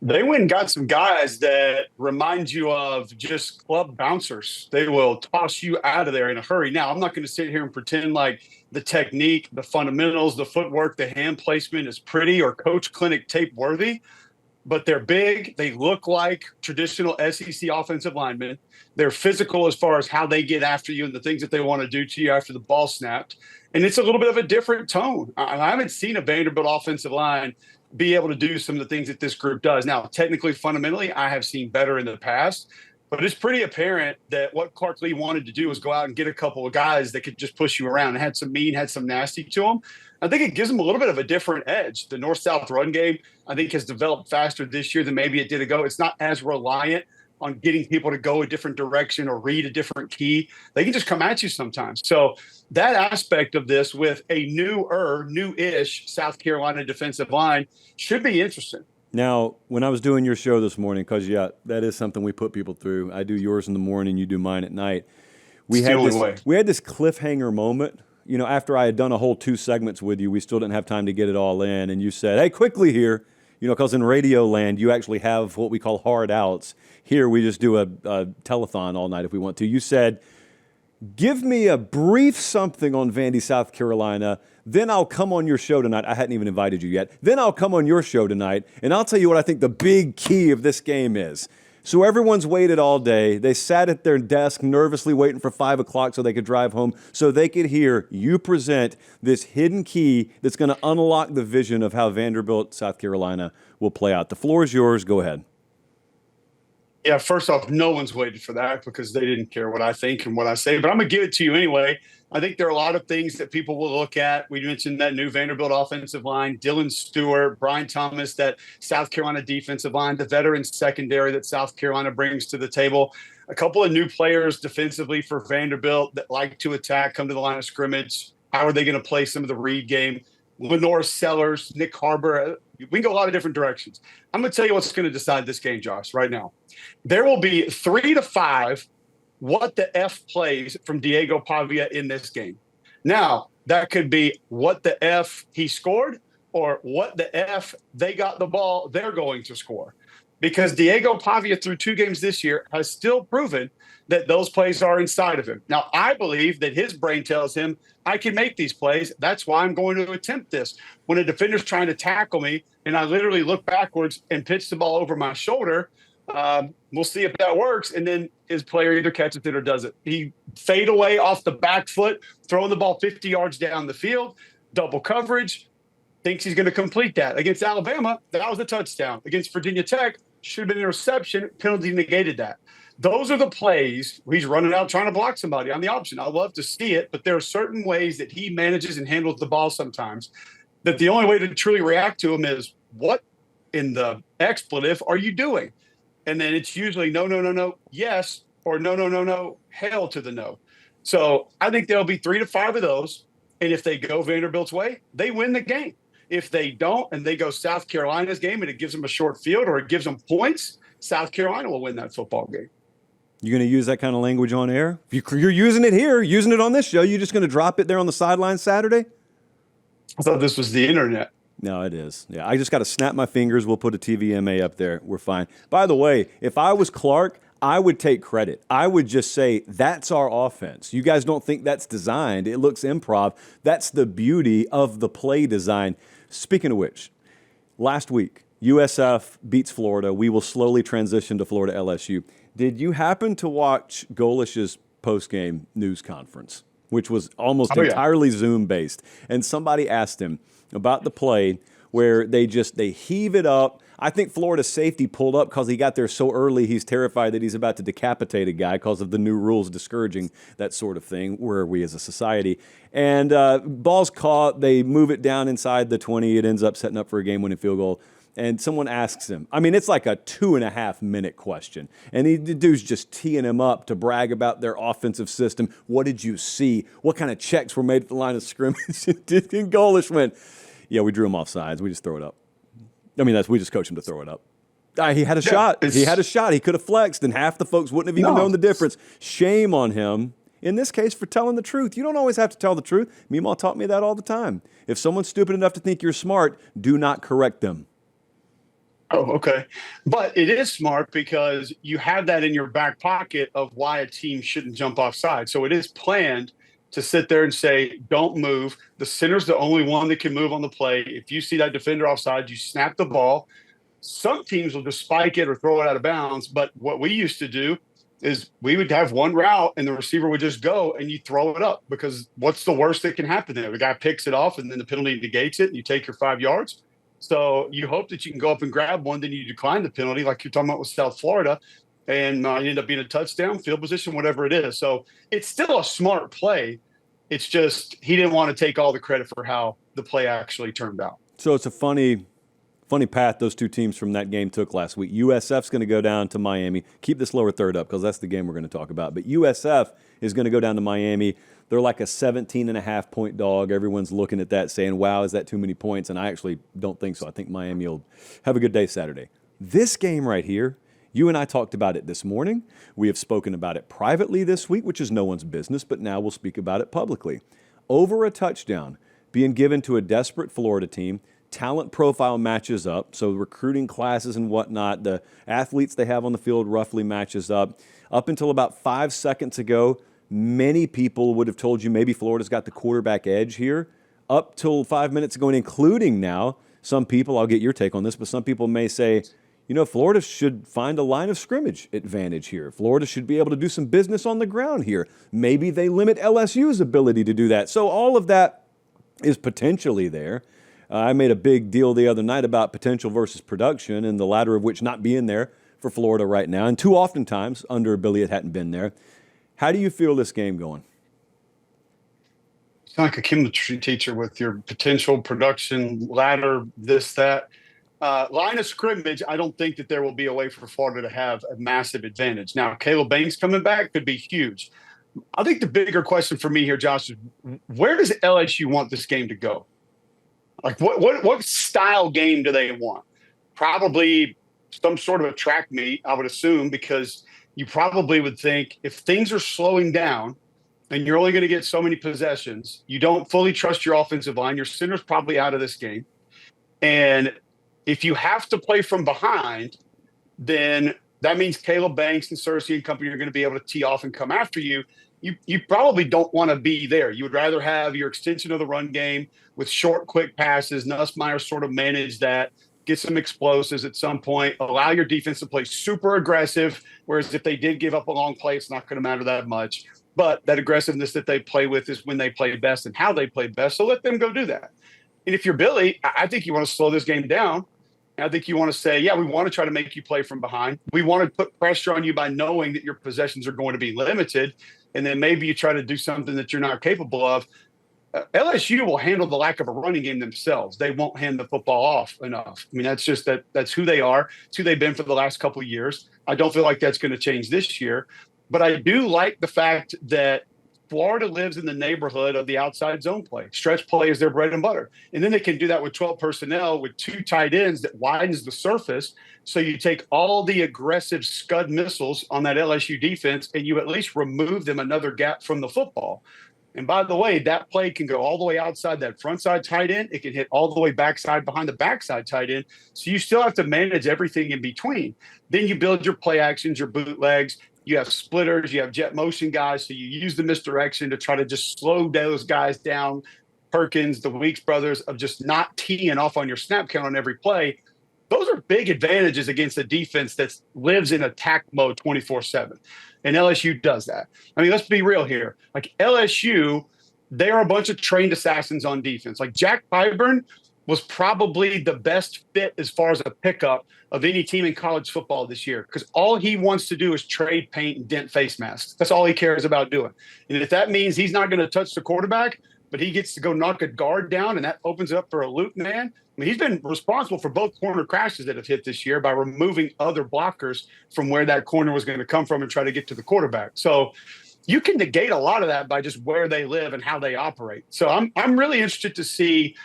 They went and got some guys that remind you of just club bouncers. They will toss you out of there in a hurry. Now, I'm not going to sit here and pretend like the technique, the fundamentals, the footwork, the hand placement is pretty or Coach Clinic tape worthy, but they're big. They look like traditional SEC offensive linemen. They're physical as far as how they get after you and the things that they want to do to you after the ball snapped. And it's a little bit of a different tone. I haven't seen a Vanderbilt offensive line be able to do some of the things that this group does. Now, technically, fundamentally, I have seen better in the past, but it's pretty apparent that what Clark Lee wanted to do was go out and get a couple of guys that could just push you around and had some mean, had some nasty to them. I think it gives them a little bit of a different edge. The north-south run game, I think, has developed faster this year than maybe it did ago. It's not as reliant on getting people to go a different direction or read a different key. They can just come at you sometimes. So that aspect of this with a new-ish South Carolina defensive line should be interesting. Now, when I was doing your show this morning, because, that is something we put people through. I do yours in the morning, you do mine at night. We had this cliffhanger moment. You know, after I had done a whole 2 segments with you, we still didn't have time to get it all in. And you said, hey, quickly here. You know, because in radio land, you actually have what we call hard outs. Here, we just do a telethon all night if we want to. You said, give me a brief something on Vandy, South Carolina, then I'll come on your show tonight. I hadn't even invited you yet. Then I'll come on your show tonight, and I'll tell you what I think the big key of this game is. So everyone's waited all day. They sat at their desk nervously waiting for 5 o'clock so they could drive home, so they could hear you present this hidden key that's going to unlock the vision of how Vanderbilt, South Carolina will play out. The floor is yours. Go ahead. Yeah, first off, no one's waited for that because they didn't care what I think and what I say. But I'm going to give it to you anyway. I think there are a lot of things that people will look at. We mentioned that new Vanderbilt offensive line, Dylan Stewart, Brian Thomas, that South Carolina defensive line, the veteran secondary that South Carolina brings to the table. A couple of new players defensively for Vanderbilt that like to attack, come to the line of scrimmage. How are they going to play some of the read game? Lenore Sellers, Nick Harbor. We can go a lot of different directions. I'm going to tell you what's going to decide this game, Josh, right now. There will be 3 to 5 what the F plays from Diego Pavia in this game. Now, that could be what the F he scored or what the F they got the ball they're going to score. because Diego Pavia, through 2 games this year, has still proven that those plays are inside of him. Now, I believe that his brain tells him, I can make these plays. That's why I'm going to attempt this. When a defender's trying to tackle me and I literally look backwards and pitch the ball over my shoulder, we'll see if that works. And then his player either catches it or doesn't. He fade away off the back foot, throwing the ball 50 yards down the field, double coverage, thinks he's going to complete that. Against Alabama, that was a touchdown. Against Virginia Tech, should have been an interception. Penalty negated that. Those are the plays where he's running out trying to block somebody on the option. I love to see it, but there are certain ways that he manages and handles the ball sometimes that the only way to truly react to him is, what in the expletive are you doing? And then it's usually no, yes, or no, hell to the no. So I think there'll be 3 to 5 of those. And if they go Vanderbilt's way, they win the game. If they don't and they go South Carolina's game and it gives them a short field or it gives them points, South Carolina will win that football game. You're going to use that kind of language on air? If you're using it here, using it on this show, you're just going to drop it there on the sideline Saturday? I thought this was the internet. No, it is. Yeah, I just got to snap my fingers. We'll put a TVMA up there. We're fine. By the way, if I was Clark, I would take credit. I would just say, that's our offense. You guys don't think that's designed. It looks improv. That's the beauty of the play design. Speaking of which, last week, USF beats Florida. We will slowly transition to Florida LSU. Did you happen to watch Golish's post-game news conference, which was almost entirely Zoom-based? And somebody asked him about the play where they heave it up. I think Florida's safety pulled up because he got there so early he's terrified that he's about to decapitate a guy because of the new rules discouraging that sort of thing. Where are we as a society? And ball's caught. They move it down inside the 20. It ends up setting up for a game-winning field goal. And someone asks him, I mean, it's like a 2.5-minute question. And the dude's just teeing him up to brag about their offensive system. What did you see? What kind of checks were made at the line of scrimmage? And Golish went, yeah, we drew him off sides. We just throw it up. I mean, we just coach him to throw it up. He had a shot. He had a shot. He could have flexed, and half the folks wouldn't have even known the difference. Shame on him, in this case, for telling the truth. You don't always have to tell the truth. Meemaw taught me that all the time. If someone's stupid enough to think you're smart, do not correct them. Oh, okay. But it is smart because you have that in your back pocket of why a team shouldn't jump offside. So it is planned to sit there and say, don't move. The center's the only one that can move on the play. If you see that defender offside, you snap the ball. Some teams will just spike it or throw it out of bounds. But what we used to do is we would have one route and the receiver would just go and you throw it up, because what's the worst that can happen there? The guy picks it off and then the penalty negates it and you take your 5 yards. So you hope that you can go up and grab one, then you decline the penalty like you're talking about with South Florida, and you end up being a touchdown, field position, whatever it is. So it's still a smart play. It's just he didn't want to take all the credit for how the play actually turned out. So it's a funny path those two teams from that game took last week. USF's going to go down to Miami. Keep this lower third up because that's the game we're going to talk about. But USF is going to go down to Miami. They're like a 17.5-point dog. Everyone's looking at that saying, wow, is that too many points? And I actually don't think so. I think Miami will have a good day Saturday. This game right here, you and I talked about it this morning. We have spoken about it privately this week, which is no one's business, but now we'll speak about it publicly. Over a touchdown being given to a desperate Florida team. Talent profile matches up, so recruiting classes and whatnot, the athletes they have on the field roughly matches up. Up until about 5 seconds ago, many people would have told you maybe Florida's got the quarterback edge here. Up till 5 minutes ago, and including now, some people, I'll get your take on this, but some people may say, you know, Florida should find a line of scrimmage advantage here. Florida should be able to do some business on the ground here. Maybe they limit LSU's ability to do that. So all of that is potentially there. I made a big deal the other night about potential versus production, and the latter of which not being there for Florida right now. And too often times under Billy it hadn't been there. How do you feel this game going? It's like a chemistry teacher with your potential production ladder, this, that. Line of scrimmage, I don't think that there will be a way for Florida to have a massive advantage. Now, Caleb Banks coming back could be huge. I think the bigger question for me here, Josh, is where does LSU want this game to go? Like, what style game do they want? Probably some sort of a track meet, I would assume, because you probably would think if things are slowing down and you're only going to get so many possessions, you don't fully trust your offensive line. Your center's probably out of this game. And if you have to play from behind, then that means Caleb Banks and Cersei and company are going to be able to tee off and come after you. You probably don't want to be there. You would rather have your extension of the run game with short, quick passes. Nussmeier sort of manage that, get some explosives at some point, allow your defense to play super aggressive. Whereas if they did give up a long play, it's not going to matter that much. But that aggressiveness that they play with is when they play best and how they play best. So let them go do that. And if you're Billy, I think you want to slow this game down. I think you want to say, yeah, we want to try to make you play from behind. We want to put pressure on you by knowing that your possessions are going to be limited. And then maybe you try to do something that you're not capable of. LSU will handle the lack of a running game themselves. They won't hand the football off enough. I mean, that's who they are. It's who they've been for the last couple of years. I don't feel like that's going to change this year. But I do like the fact that Florida lives in the neighborhood of the outside zone play. Stretch play is their bread and butter. And then they can do that with 12 personnel with 2 tight ends that widens the surface. So you take all the aggressive scud missiles on that LSU defense and you at least remove them another gap from the football. And by the way, that play can go all the way outside that front side tight end. It can hit all the way backside behind the backside tight end. So you still have to manage everything in between. Then you build your play actions, your bootlegs. You have splitters, you have jet motion guys, so you use the misdirection to try to just slow those guys down. Perkins, the Weeks brothers, of just not teeing off on your snap count on every play. Those are big advantages against a defense that lives in attack mode 24/7. And LSU does that. I mean, let's be real here. Like LSU, they are a bunch of trained assassins on defense. Like Jack Clyburn was probably the best fit as far as a pickup of any team in college football this year, because all he wants to do is trade paint and dent face masks. That's all he cares about doing. And if that means he's not going to touch the quarterback, but he gets to go knock a guard down and that opens it up for a loop man. I mean, he's been responsible for both corner crashes that have hit this year by removing other blockers from where that corner was going to come from and try to get to the quarterback. So you can negate a lot of that by just where they live and how they operate. So I'm really interested to see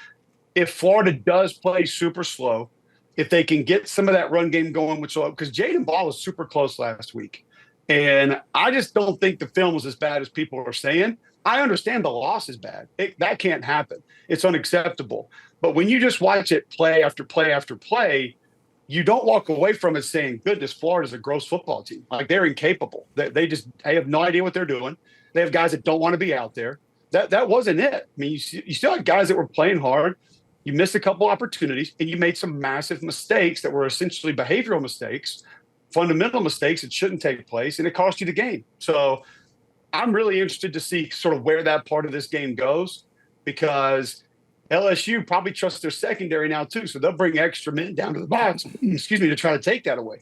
if Florida does play super slow, if they can get some of that run game going, because Jaden Ball was super close last week. And I just don't think the film was as bad as people are saying. I understand the loss is bad. That can't happen. It's unacceptable. But when you just watch it play after play after play, you don't walk away from it saying, goodness, Florida's a gross football team. Like, they're incapable. They have no idea what they're doing. They have guys that don't want to be out there. That wasn't it. I mean, you still had guys that were playing hard. You missed a couple opportunities, and you made some massive mistakes that were essentially behavioral mistakes, fundamental mistakes that shouldn't take place, and it cost you the game. So I'm really interested to see sort of where that part of this game goes, because LSU probably trusts their secondary now too, so they'll bring extra men down to the box, to try to take that away.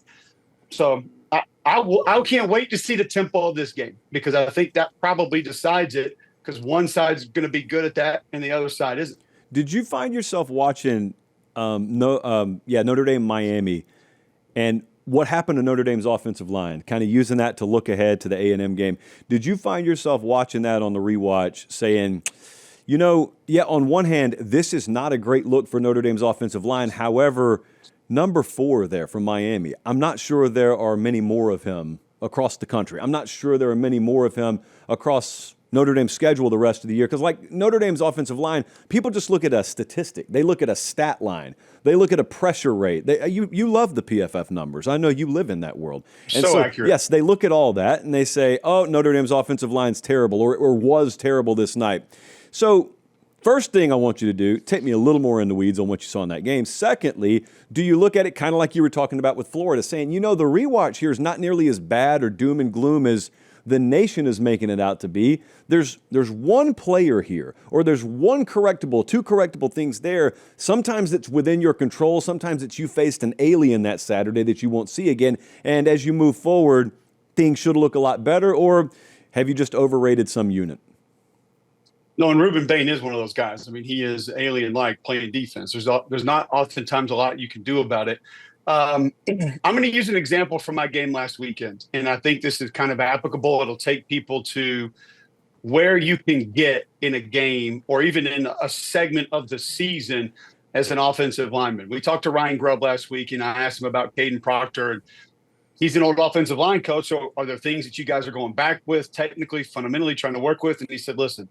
So I can't wait to see the tempo of this game, because I think that probably decides it, because one side's going to be good at that and the other side isn't. Did you find yourself watching Notre Dame, Miami, and what happened to Notre Dame's offensive line, kind of using that to look ahead to the A&M game? Did you find yourself watching that on the rewatch saying, on one hand, this is not a great look for Notre Dame's offensive line. However, number 4 there from Miami, I'm not sure there are many more of him across the country. I'm not sure there are many more of him across Notre Dame's schedule the rest of the year. Because like Notre Dame's offensive line, people just look at a statistic. They look at a stat line. They look at a pressure rate. You love the PFF numbers. I know you live in that world. And so accurate. Yes, they look at all that and they say, oh, Notre Dame's offensive line's terrible or was terrible this night. So first thing I want you to do, take me a little more in the weeds on what you saw in that game. Secondly, do you look at it kind of like you were talking about with Florida, saying, the rewatch here is not nearly as bad or doom and gloom as the nation is making it out to be. There's one player here, or there's one correctable, 2 correctable things there. Sometimes it's within your control. Sometimes it's you faced an alien that Saturday that you won't see again. And as you move forward, things should look a lot better. Or have you just overrated some unit? No, and Ruben Bain is one of those guys. I mean, he is alien-like playing defense. There's not oftentimes a lot you can do about it. I'm going to use an example from my game last weekend, and I think this is kind of applicable. It'll take people to where you can get in a game or even in a segment of the season as an offensive lineman. We talked to Ryan Grubb last week, and I asked him about Caden Proctor, and he's an old offensive line coach. So are there things that you guys are going back with, technically, fundamentally trying to work with? And he said, listen,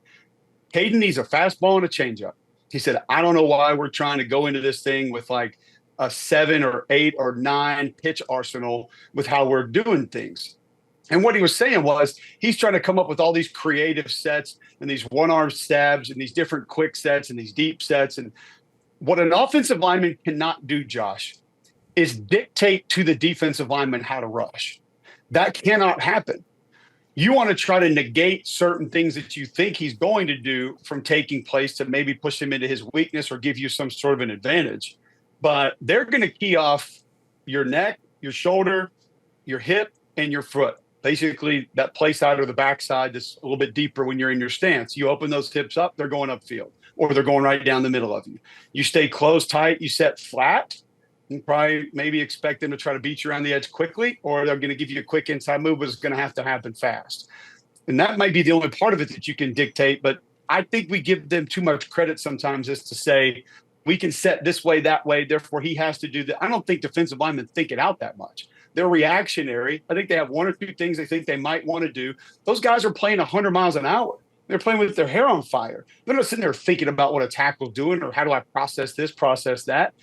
Caden needs a fastball and a changeup. He said, I don't know why we're trying to go into this thing with like a 7 or 8 or 9 pitch arsenal with how we're doing things. And what he was saying was he's trying to come up with all these creative sets and these one-arm stabs and these different quick sets and these deep sets. And what an offensive lineman cannot do, Josh, is dictate to the defensive lineman how to rush. That cannot happen. You want to try to negate certain things that you think he's going to do from taking place to maybe push him into his weakness or give you some sort of an advantage. But they're going to key off your neck, your shoulder, your hip, and your foot. Basically, that play side or the backside that's a little bit deeper when you're in your stance. You open those hips up, they're going upfield, or they're going right down the middle of you. You stay closed tight, you set flat, and probably maybe expect them to try to beat you around the edge quickly, or they're going to give you a quick inside move, but it's going to have to happen fast. And that might be the only part of it that you can dictate, but I think we give them too much credit sometimes as to say, we can set this way, that way, therefore he has to do that. I don't think defensive linemen think it out that much. They're reactionary. I think they have one or two things they think they might want to do. Those guys are playing 100 miles an hour. They're playing with their hair on fire. They're not sitting there thinking about what a tackle's doing or how do I process this, process that.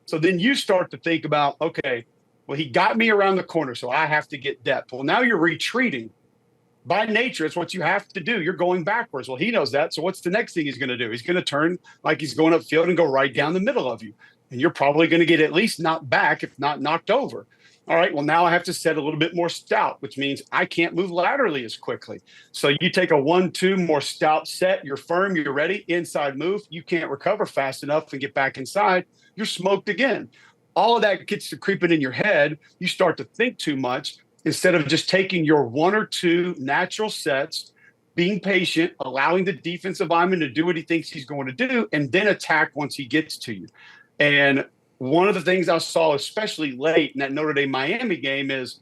So then you start to think about, okay, well, he got me around the corner, so I have to get depth. Well, now you're retreating. By nature, it's what you have to do. You're going backwards. Well, he knows that. So what's the next thing he's going to do? He's going to turn like he's going upfield and go right down the middle of you. And you're probably going to get at least knocked back, if not knocked over. All right, well, now I have to set a little bit more stout, which means I can't move laterally as quickly. So you take a 1-2 more stout set, you're firm, you're ready, inside move. You can't recover fast enough and get back inside. You're smoked again. All of that gets to creeping in your head. You start to think too much instead of just taking your 1 or 2 natural sets, being patient, allowing the defensive lineman to do what he thinks he's going to do, and then attack once he gets to you. And one of the things I saw, especially late in that Notre Dame-Miami game, is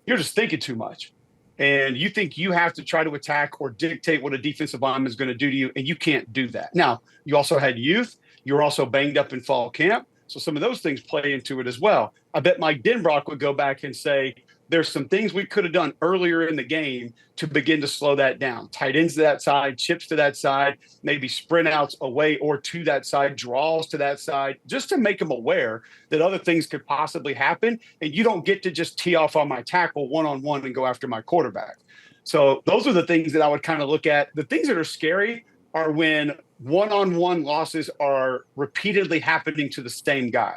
you're just thinking too much. And you think you have to try to attack or dictate what a defensive lineman is going to do to you, and you can't do that. Now, you also had youth. You were also banged up in fall camp. So some of those things play into it as well. I bet Mike Denbrock would go back and say, there's some things we could have done earlier in the game to begin to slow that down. Tight ends to that side, chips to that side, maybe sprint outs away or to that side, draws to that side, just to make them aware that other things could possibly happen. And you don't get to just tee off on my tackle one-on-one and go after my quarterback. So those are the things that I would kind of look at. The things that are scary are when one-on-one losses are repeatedly happening to the same guy.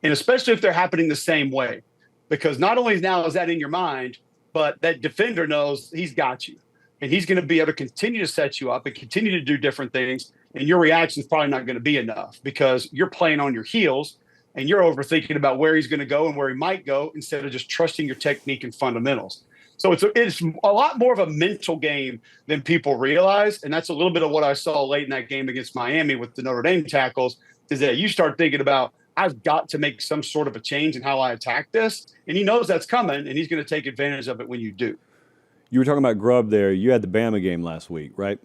And especially if they're happening the same way. Because not only now is that in your mind, but that defender knows he's got you. And he's going to be able to continue to set you up and continue to do different things. And your reaction is probably not going to be enough because you're playing on your heels and you're overthinking about where he's going to go and where he might go instead of just trusting your technique and fundamentals. So it's a lot more of a mental game than people realize. And that's a little bit of what I saw late in that game against Miami with the Notre Dame tackles, is that you start thinking about, I've got to make some sort of a change in how I attack this. And he knows that's coming, and he's going to take advantage of it when you do. You were talking about Grubb there. You had the Bama game last week, right?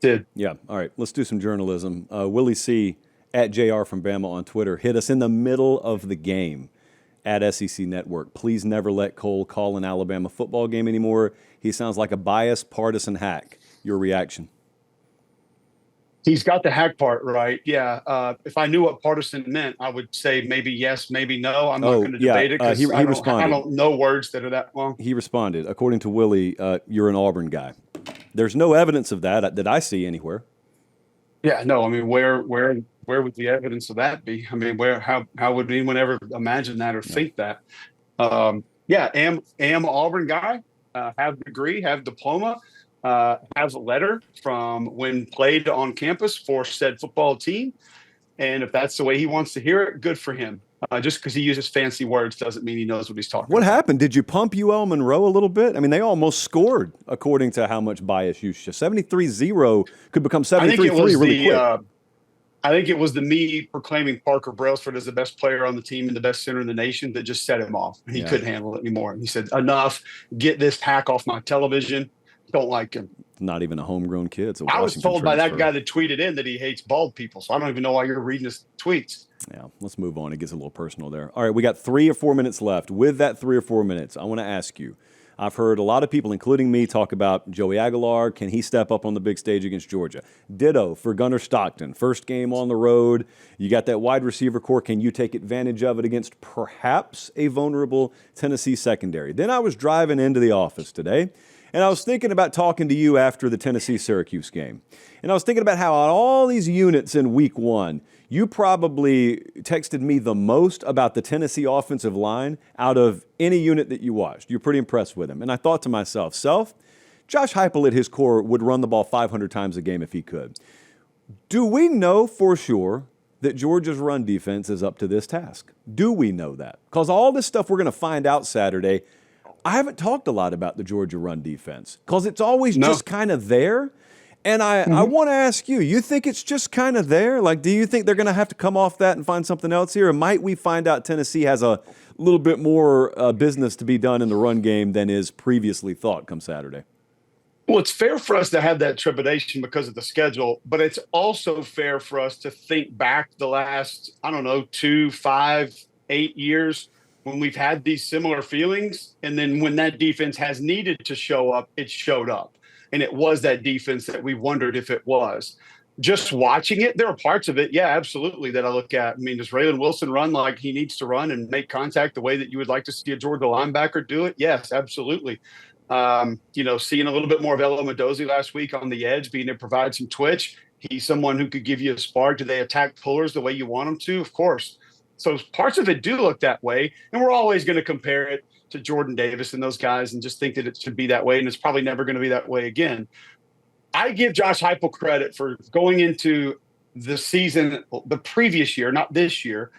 Did. Yeah. All right. Let's do some journalism. Willie C. at JR from Bama on Twitter hit us in the middle of the game at SEC Network. Please never let Cole call an Alabama football game anymore. He sounds like a biased partisan hack. Your reaction? He's got the hack part right. Yeah. If I knew what partisan meant, I would say maybe yes, maybe no. I'm not going to debate it because he responded. I don't know words that are that long. He responded, according to Willie, you're an Auburn guy. There's no evidence of that I see anywhere. Yeah, no. I mean, where would the evidence of that be? I mean, how would anyone ever imagine that or think that? Am Auburn guy, have degree, have diploma. Has a letter from when played on campus for said football team. And if that's the way he wants to hear it, good for him. Just because he uses fancy words doesn't mean he knows what he's talking about. What happened? Did you pump UL Monroe a little bit? I mean, they almost scored, according to how much bias you show. 73-0 could become 73-3 really quick. I think it was the me proclaiming Parker Brailsford as the best player on the team and the best center in the nation that just set him off. He couldn't handle it anymore. And he said, enough, get this hack off my television. Don't like him. Not even a homegrown kid. I was told by that guy that tweeted in that he hates bald people. So I don't even know why you're reading his tweets. Yeah, let's move on. It gets a little personal there. All right, we got 3 or 4 minutes left. With that 3 or 4 minutes, I want to ask you, I've heard a lot of people, including me, talk about Joey Aguilar. Can he step up on the big stage against Georgia? Ditto for Gunnar Stockton. First game on the road. You got that wide receiver core. Can you take advantage of it against perhaps a vulnerable Tennessee secondary? Then I was driving into the office today, and I was thinking about talking to you after the Tennessee-Syracuse game. And I was thinking about how on all these units in week one, you probably texted me the most about the Tennessee offensive line out of any unit that you watched. You're pretty impressed with him. And I thought to myself, Josh Heupel at his core would run the ball 500 times a game if he could. Do we know for sure that Georgia's run defense is up to this task? Do we know that? Because all this stuff we're going to find out Saturday, I haven't talked a lot about the Georgia run defense because it's always just kind of there. And I want to ask you, you think it's just kind of there? Like, do you think they're going to have to come off that and find something else here? Or might we find out Tennessee has a little bit more business to be done in the run game than is previously thought come Saturday? Well, it's fair for us to have that trepidation because of the schedule, but it's also fair for us to think back the last, 2, 5, 8 years when we've had these similar feelings. And then when that defense has needed to show up, it showed up. And it was that defense that we wondered if it was. Just watching it, there are parts of it, yeah, absolutely, that I look at. I mean, does Raylan Wilson run like he needs to run and make contact the way that you would like to see a Georgia linebacker do it? Yes, absolutely. Seeing a little bit more of Elo Mendoza last week on the edge, being able to provide some twitch. He's someone who could give you a spark. Do they attack pullers the way you want them to? Of course. So parts of it do look that way. And we're always going to compare it to Jordan Davis and those guys and just think that it should be that way. And it's probably never going to be that way again. I give Josh Heupel credit for going into the season, the previous year, not this year,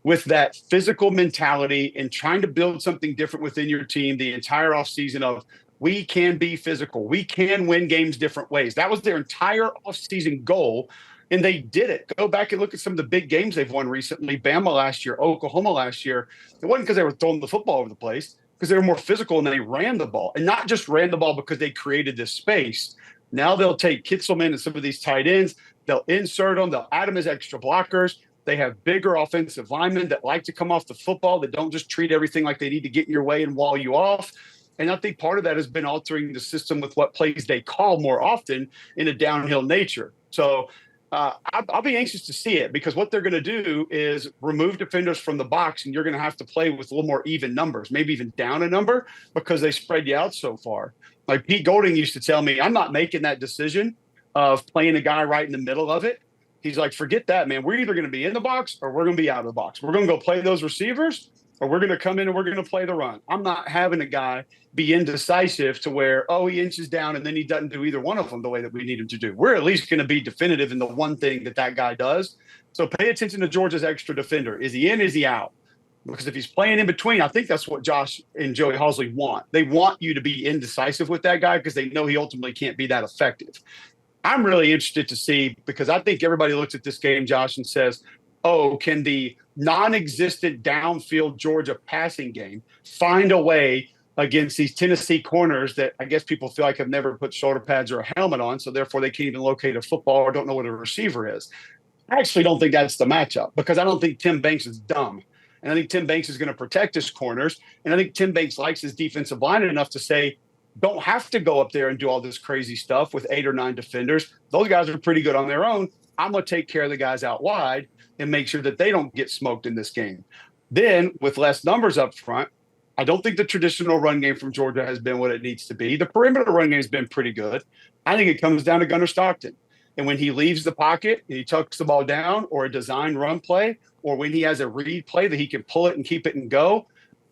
with that physical mentality and trying to build something different within your team the entire offseason of we can be physical. We can win games different ways. That was their entire offseason goal. And they did it. Go back and look at some of the big games they've won recently. Bama last year, Oklahoma last year. It wasn't because they were throwing the football over the place, because they were more physical and they ran the ball. And not just ran the ball because they created this space. Now they'll take Kitzelman and some of these tight ends. They'll insert them. They'll add them as extra blockers. They have bigger offensive linemen that like to come off the football, that don't just treat everything like they need to get in your way and wall you off. And I think part of that has been altering the system with what plays they call more often in a downhill nature. So I'll be anxious to see it, because what they're going to do is remove defenders from the box, and you're going to have to play with a little more even numbers, maybe even down a number, because they spread you out so far. Like Pete Golding used to tell me, I'm not making that decision of playing a guy right in the middle of it. He's like, forget that, man. We're either going to be in the box or we're going to be out of the box. We're going to go play those receivers, or we're going to come in and we're going to play the run. I'm not having a guy be indecisive to where, he inches down and then he doesn't do either one of them the way that we need him to do. We're at least going to be definitive in the one thing that guy does. So pay attention to Georgia's extra defender. Is he in? Is he out? Because if he's playing in between, I think that's what Josh and Joey Halzle want. They want you to be indecisive with that guy because they know he ultimately can't be that effective. I'm really interested to see, because I think everybody looks at this game, Josh, and says, can the non-existent downfield Georgia passing game find a way against these Tennessee corners that I guess people feel like have never put shoulder pads or a helmet on, so therefore they can't even locate a football or don't know what a receiver is? I actually don't think that's the matchup, because I don't think Tim Banks is dumb. And I think Tim Banks is going to protect his corners. And I think Tim Banks likes his defensive line enough to say, don't have to go up there and do all this crazy stuff with 8 or 9 defenders. Those guys are pretty good on their own. I'm going to take care of the guys out wide and make sure that they don't get smoked in this game. Then, with less numbers up front, I don't think the traditional run game from Georgia has been what it needs to be. The perimeter run game has been pretty good. I think it comes down to Gunnar Stockton. And when he leaves the pocket and he tucks the ball down, or a design run play, or when he has a read play that he can pull it and keep it and go,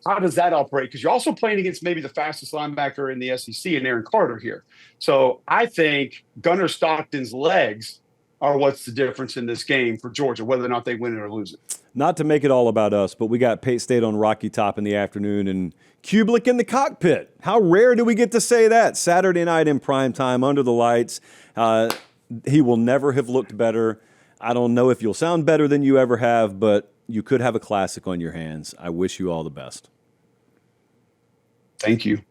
how does that operate? Because you're also playing against maybe the fastest linebacker in the SEC in Aaron Carter here. So I think Gunnar Stockton's legs are what's the difference in this game for Georgia, whether or not they win it or lose it. Not to make it all about us, but we got Pate State on Rocky Top in the afternoon and Cubelic in the cockpit. How rare do we get to say that? Saturday night in prime time under the lights. He will never have looked better. I don't know if you'll sound better than you ever have, but you could have a classic on your hands. I wish you all the best. Thank you.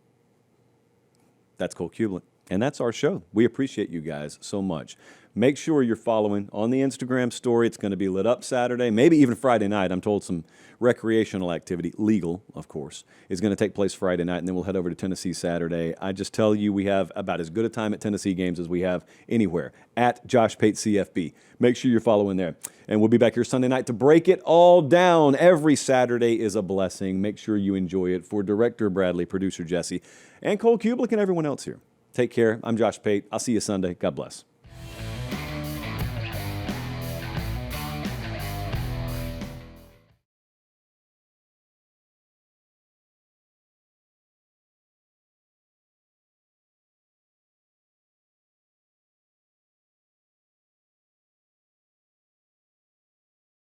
That's Cole Cubelic. And that's our show. We appreciate you guys so much. Make sure you're following on the Instagram story. It's going to be lit up Saturday, maybe even Friday night. I'm told some recreational activity, legal, of course, is going to take place Friday night, and then we'll head over to Tennessee Saturday. I just tell you, we have about as good a time at Tennessee games as we have anywhere, at Josh Pate CFB. Make sure you're following there. And we'll be back here Sunday night to break it all down. Every Saturday is a blessing. Make sure you enjoy it. For Director Bradley, Producer Jesse, and Cole Cubelic, and everyone else here, take care. I'm Josh Pate. I'll see you Sunday. God bless.